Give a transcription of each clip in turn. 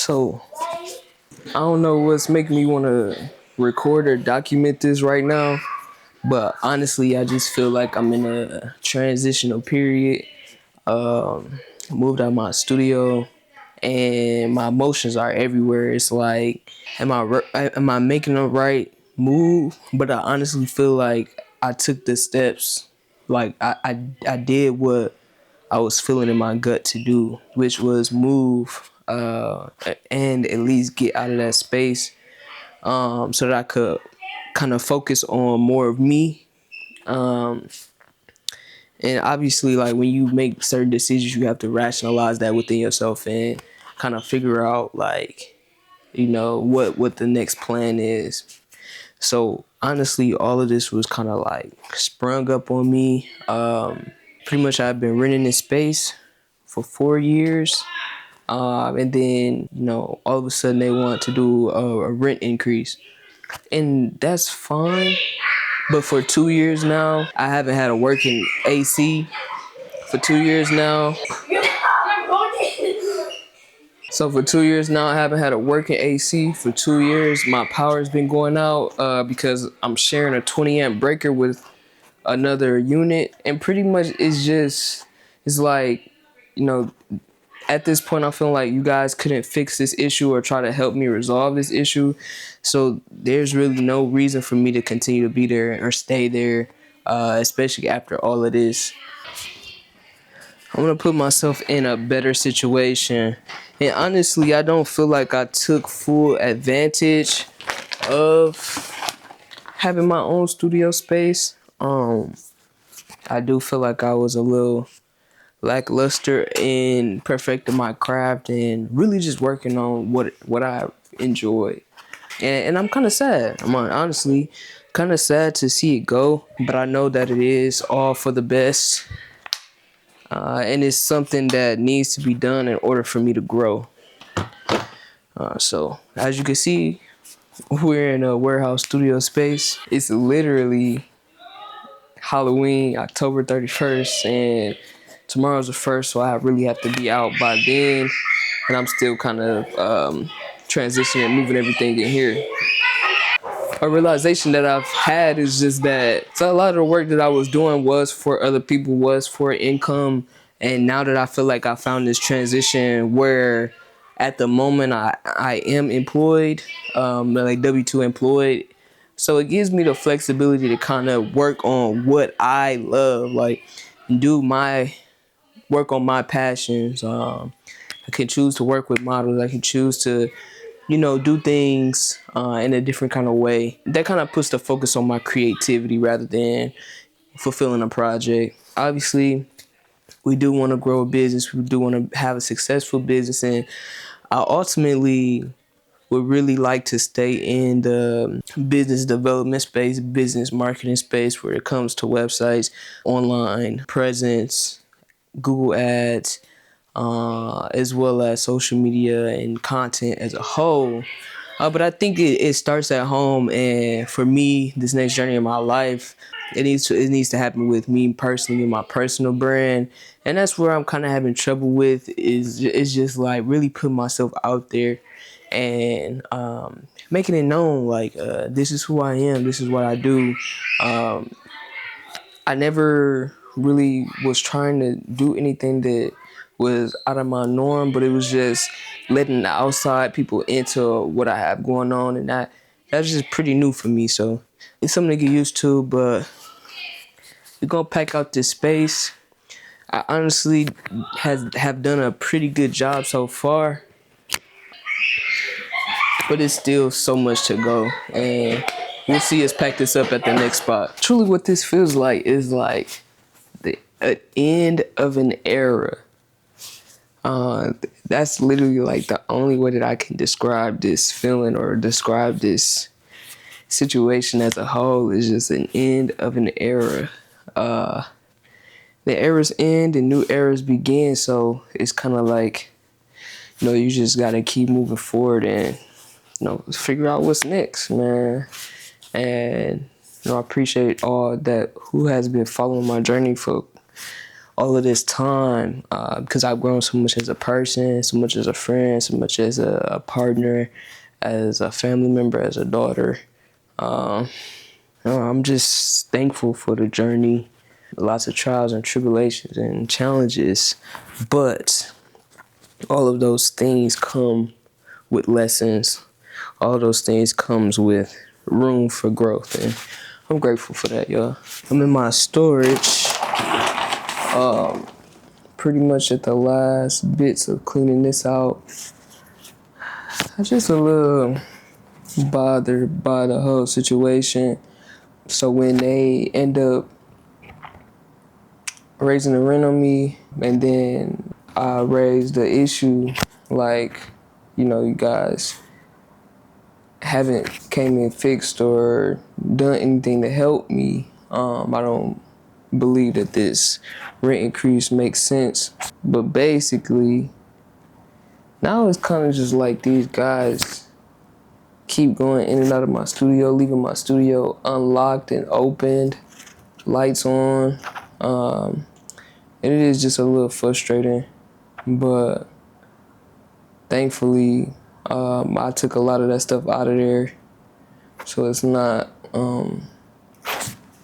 So I don't know what's making me want to record or document this right now, but honestly, I just feel like I'm in a transitional period. Moved out of my studio, and my emotions are everywhere. It's like, am I making the right move? But I honestly feel like I took the steps. Like I did what I was feeling in my gut to do, which was move and at least get out of that space, so that I could kind of focus on more of me. Um, and obviously, like when you make certain decisions, you have to rationalize that within yourself and kind of figure out like, what the next plan is. So honestly, all of this was kind of like sprung up on me. Pretty much I've been renting this space for 4 years. And then, all of a sudden they want to do a rent increase. And that's fine. But for 2 years now, I haven't had a working AC for 2 years now. So for 2 years now, I haven't had a working AC. For 2 years, my power's been going out because I'm sharing a 20 amp breaker with another unit. And pretty much it's like, you know, at this point, I feel like you guys couldn't fix this issue or try to help me resolve this issue. So there's really no reason for me to continue to be there or stay there, especially after all of this. I'm going to put myself in a better situation. And honestly, I don't feel like I took full advantage of having my own studio space. I do feel like I was a little lackluster in perfecting my craft and really just working on what I enjoy. And I'm kind of sad. I'm honestly kind of sad to see it go, but I know that it is all for the best. And it's something that needs to be done in order for me to grow. So as you can see, we're in a warehouse studio space. It's literally Halloween, October 31st, and tomorrow's the 1st, so I really have to be out by then. And I'm still kind of transitioning and moving everything in here. A realization that I've had is just that so a lot of the work that I was doing was for other people, was for income. And now that I feel like I found this transition where at the moment I am employed, like W-2 employed. So it gives me the flexibility to kind of work on what I love, like do my work on my passions. I can choose to work with models. I can choose to do things in a different kind of way. That kind of puts the focus on my creativity rather than fulfilling a project. Obviously, we do want to grow a business. We do want to have a successful business. And I ultimately would really like to stay in the business development space, business marketing space where it comes to websites, online presence, Google Ads, as well as social media and content as a whole. But I think it starts at home, and for me, this next journey in my life, it needs to happen with me personally, my personal brand, and that's where I'm kind of having trouble with is just like really putting myself out there and making it known like this is who I am, this is what I do. I never really was trying to do anything that was out of my norm, but it was just letting the outside people into what I have going on, and that's just pretty new for me. So it's something to get used to, but we're gonna pack out this space. I honestly have done a pretty good job so far, but it's still so much to go, and we'll see us pack this up at the next spot. Truly, what this feels like is like the end of an era. That's literally like the only way that I can describe this feeling or describe this situation as a whole is just an end of an era. The eras end and new eras begin, so it's kind of like, you just gotta keep moving forward and, figure out what's next, man. And, I appreciate all that who has been following my journey for all of this time, because I've grown so much as a person, so much as a friend, so much as a partner, as a family member, as a daughter. I'm just thankful for the journey. Lots of trials and tribulations and challenges, but all of those things come with lessons. All those things comes with room for growth, and I'm grateful for that, y'all. I'm in my storage, pretty much at the last bits of cleaning this out. I'm just a little bothered by the whole situation. So when they end up raising the rent on me, and then I raise the issue, like, you guys haven't came and fixed or done anything to help me. I don't believe that this rent increase makes sense. But basically, now it's kind of just like these guys keep going in and out of my studio, leaving my studio unlocked and opened, lights on. And it is just a little frustrating, but thankfully, I took a lot of that stuff out of there, so it's not, you know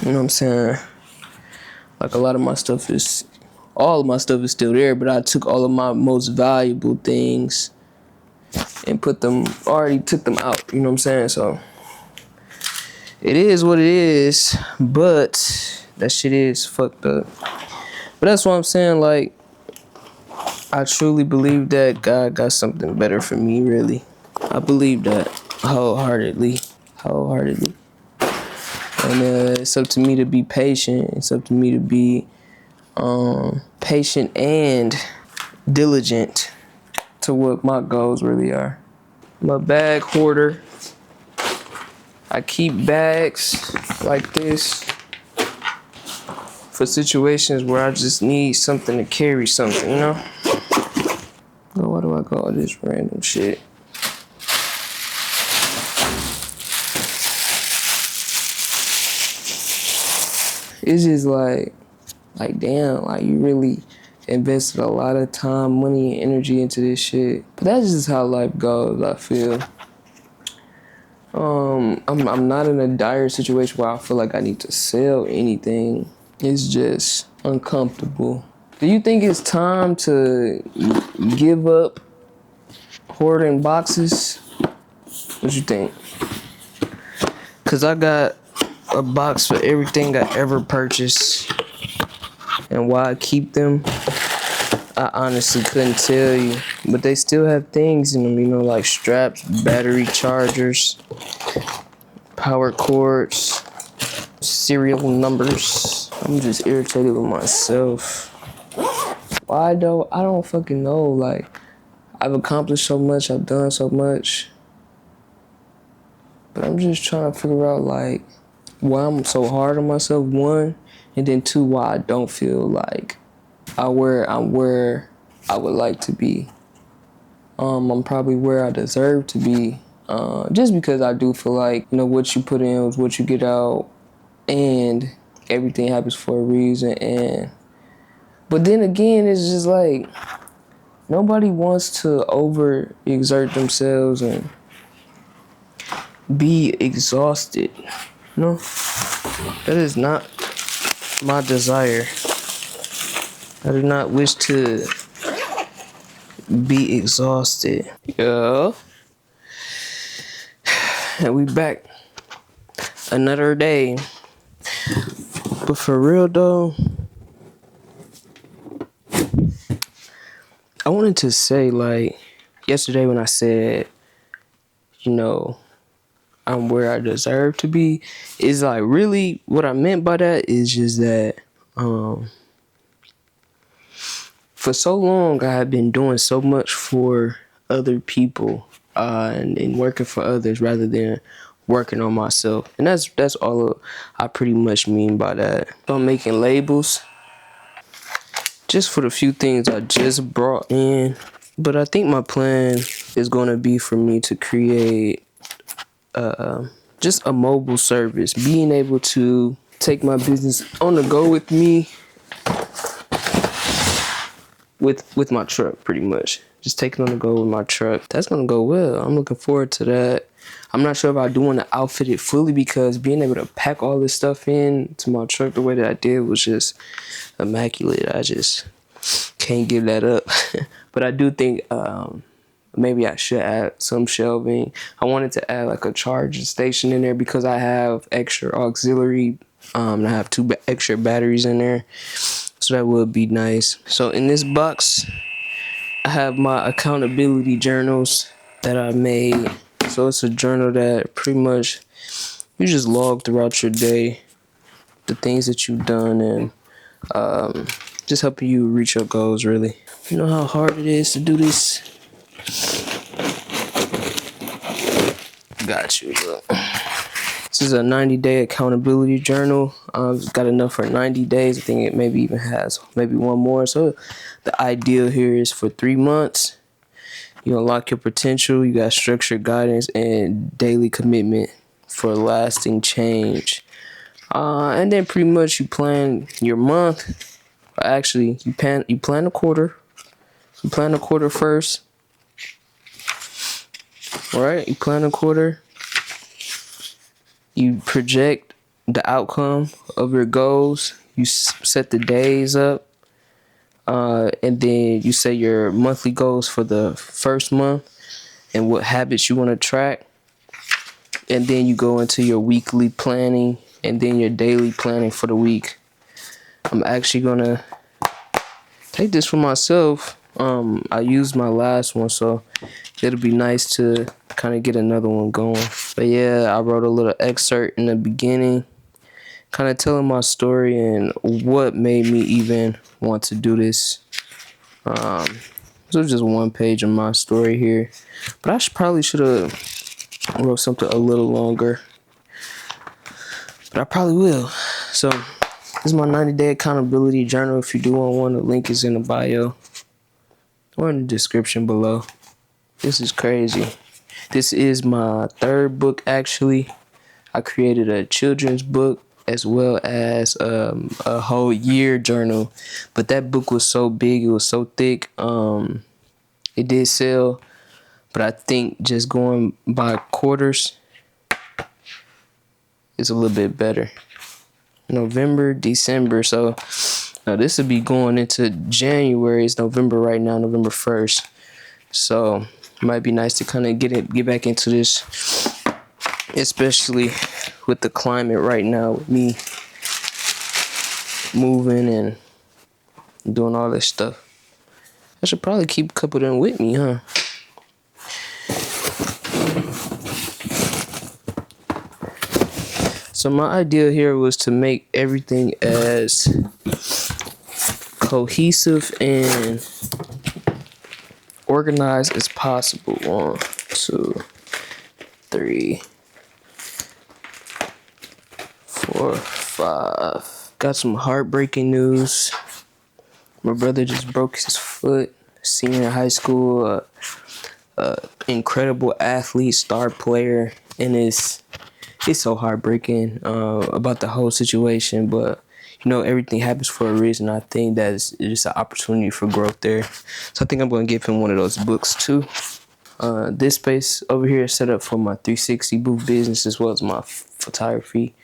what I'm saying, like all of my stuff is still there, but I took all of my most valuable things and already took them out, you know what I'm saying, so it is what it is, but that shit is fucked up. But that's what I'm saying, like, I truly believe that God got something better for me, really. I believe that wholeheartedly. And it's up to me to be patient. It's up to me to be patient and diligent to what my goals really are. I'm a bag hoarder. I keep bags like this for situations where I just need something to carry something, you know? Oh, why do I call this random shit? It's just like damn, like you really invested a lot of time, money, and energy into this shit. But that's just how life goes, I feel. I'm not in a dire situation where I feel like I need to sell anything. It's just uncomfortable. Do you think it's time to give up hoarding boxes? What you think? Cause I got a box for everything I ever purchased, and why I keep them, I honestly couldn't tell you. But they still have things in them, like straps, battery chargers, power cords, serial numbers. I'm just irritated with myself. Why though? I don't fucking know. Like, I've accomplished so much, I've done so much, but I'm just trying to figure out, like, why I'm so hard on myself, one, and then two, why I don't feel like I'm where I would like to be. I'm probably where I deserve to be, just because I do feel like, what you put in is what you get out, and everything happens for a reason. But then again, it's just like, nobody wants to overexert themselves and be exhausted. No, that is not my desire. I do not wish to be exhausted. Yeah. And we back another day. But for real though, I wanted to say, like, yesterday when I said, I'm where I deserve to be, is like, really what I meant by that is just that for so long I have been doing so much for other people and working for others rather than working on myself. And that's all I pretty much mean by that. So I'm making labels just for the few things I just brought in. But I think my plan is going to be for me to create just a mobile service, being able to take my business on the go with me with my truck, pretty much. Just taking on the go with my truck. That's gonna go well. I'm looking forward to that. I'm not sure if I do want to outfit it fully because being able to pack all this stuff in to my truck the way that I did was just immaculate. I just can't give that up. But I do think maybe I should add some shelving. I wanted to add like a charging station in there because I have extra auxiliary. I have two extra batteries in there, so that would be nice. So in this box, I have my accountability journals that I made. So it's a journal that pretty much you just log throughout your day, the things that you've done, and just helping you reach your goals, really. You know how hard it is to do this? Got you. Look. This is a 90-day accountability journal. It's got enough for 90 days. I think it maybe even has maybe one more. So the ideal here is for 3 months. You unlock your potential. You got structured guidance and daily commitment for lasting change. And then pretty much you plan your month. Actually, you plan a quarter. You plan a quarter first. All right, you plan a quarter. You project the outcome of your goals. You set the days up. And then you say your monthly goals for the first month and what habits you want to track. And then you go into your weekly planning and then your daily planning for the week. I'm actually going to take this for myself. I used my last one, so it'll be nice to kind of get another one going. But yeah, I wrote a little excerpt in the beginning, kind of telling my story and what made me even want to do this. So just one page of my story here, but I probably should have wrote something a little longer, but I probably will. So this is my 90-day accountability journal. If you do want one, the link is in the bio or in the description below. This is crazy. This is my third book, actually. I created a children's book as well as a whole year journal, but that book was so big, it was so thick. It did sell, but I think just going by quarters is a little bit better. November, December, so now this will be going into January. It's November right now, November 1st. So it might be nice to kind of get back into this, especially with the climate right now, with me moving and doing all this stuff. I should probably keep a couple of them with me, huh? So my idea here was to make everything as cohesive and organized as possible. 1, 2, 3, 4, 5. Got some heartbreaking news. My brother just broke his foot. Senior in high school, incredible athlete, star player, and it's so heartbreaking about the whole situation. But you know, everything happens for a reason. I think that it's just an opportunity for growth there. So I think I'm going to give him one of those books too. This space over here is set up for my 360 booth business as well as my photography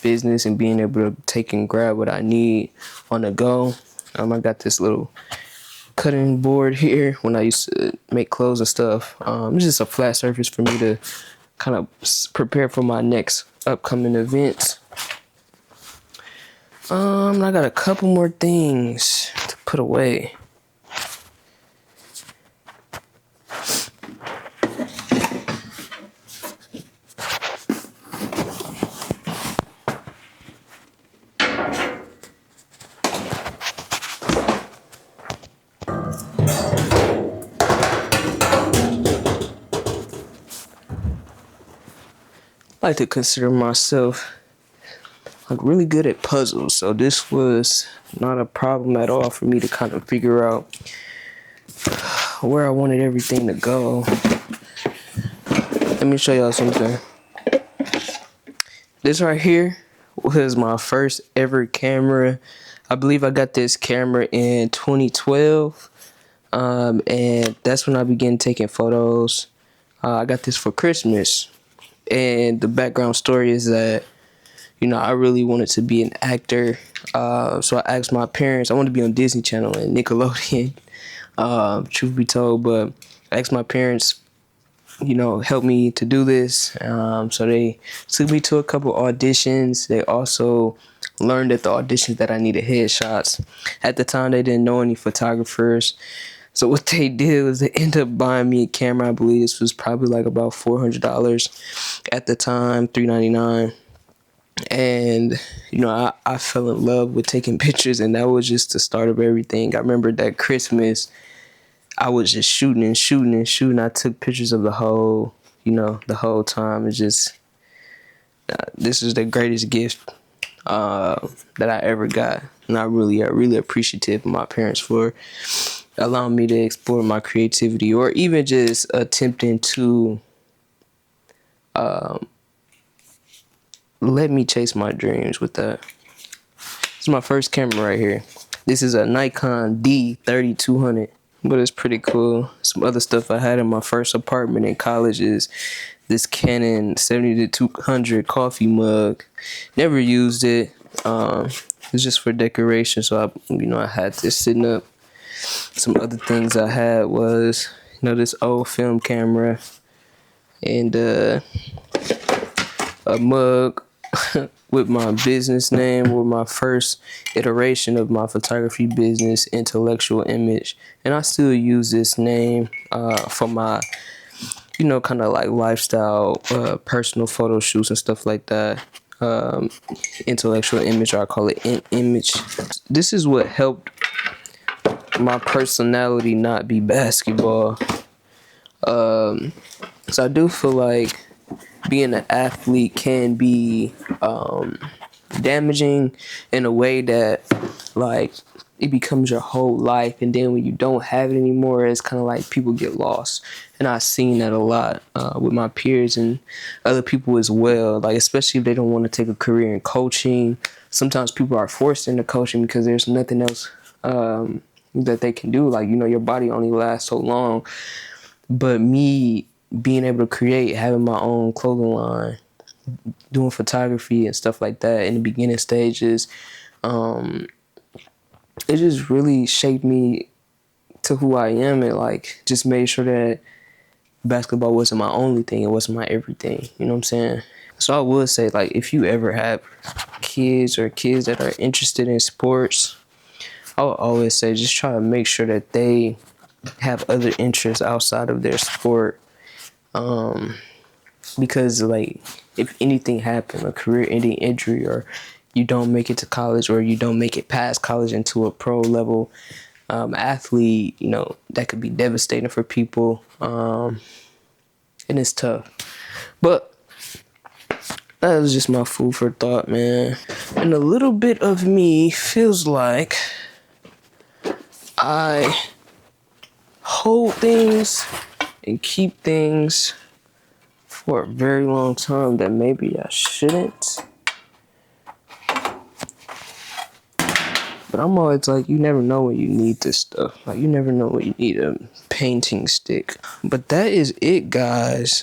business and being able to take and grab what I need on the go. I got this little cutting board here when I used to make clothes and stuff. It's just a flat surface for me to kind of prepare for my next upcoming events. I got a couple more things to put away. I like to consider myself like really good at puzzles, so this was not a problem at all for me to kind of figure out where I wanted everything to go. Let me show y'all something. This right here was my first ever camera. I believe I got this camera in 2012. And that's when I began taking photos. I got this for Christmas, and the background story is that, I really wanted to be an actor. So I asked my parents. I wanted to be on Disney Channel and Nickelodeon, truth be told. But I asked my parents, help me to do this. So they took me to a couple auditions. They also learned at the auditions that I needed headshots. At the time, they didn't know any photographers. So what they did was they ended up buying me a camera. I believe this was probably like about $400 at the time, $399. And I fell in love with taking pictures, and that was just the start of everything. I remember that Christmas, I was just shooting and shooting and shooting. I took pictures of the whole time. It's just this is the greatest gift that I ever got, and I really appreciative of my parents for allowing me to explore my creativity, or even just attempting to let me chase my dreams with that. This is my first camera right here. This is a Nikon D3200, but it's pretty cool. Some other stuff I had in my first apartment in college is this Canon 70-200 coffee mug. Never used it. It's just for decoration, so I had this sitting up. Some other things I had was, this old film camera and a mug with my business name, or my first iteration of my photography business, Intellectual Image. And I still use this name for my, kind of like lifestyle, personal photo shoots and stuff like that. Intellectual Image, or I call it Image. This is what helped my personality not be basketball. So I do feel like being an athlete can be damaging in a way that, like, it becomes your whole life, and then when you don't have it anymore, it's kind of like people get lost. And I've seen that a lot with my peers and other people as well, like, especially if they don't want to take a career in coaching. Sometimes people are forced into coaching because there's nothing else that they can do. Like, your body only lasts so long. But me being able to create, having my own clothing line, doing photography and stuff like that in the beginning stages, it just really shaped me to who I am, and like just made sure that basketball wasn't my only thing, it wasn't my everything. You know what I'm saying? So I would say, like, if you ever have kids or kids that are interested in sports, I would always say just try to make sure that they have other interests outside of their sport. Because, like, if anything happened, a career-ending injury, or you don't make it to college, or you don't make it past college into a pro level athlete, that could be devastating for people. And it's tough. But that was just my food for thought, man. And a little bit of me feels like I hold things and keep things for a very long time that maybe I shouldn't. But I'm always like, you never know when you need this stuff. Like, you never know when you need a painting stick. But that is it, guys.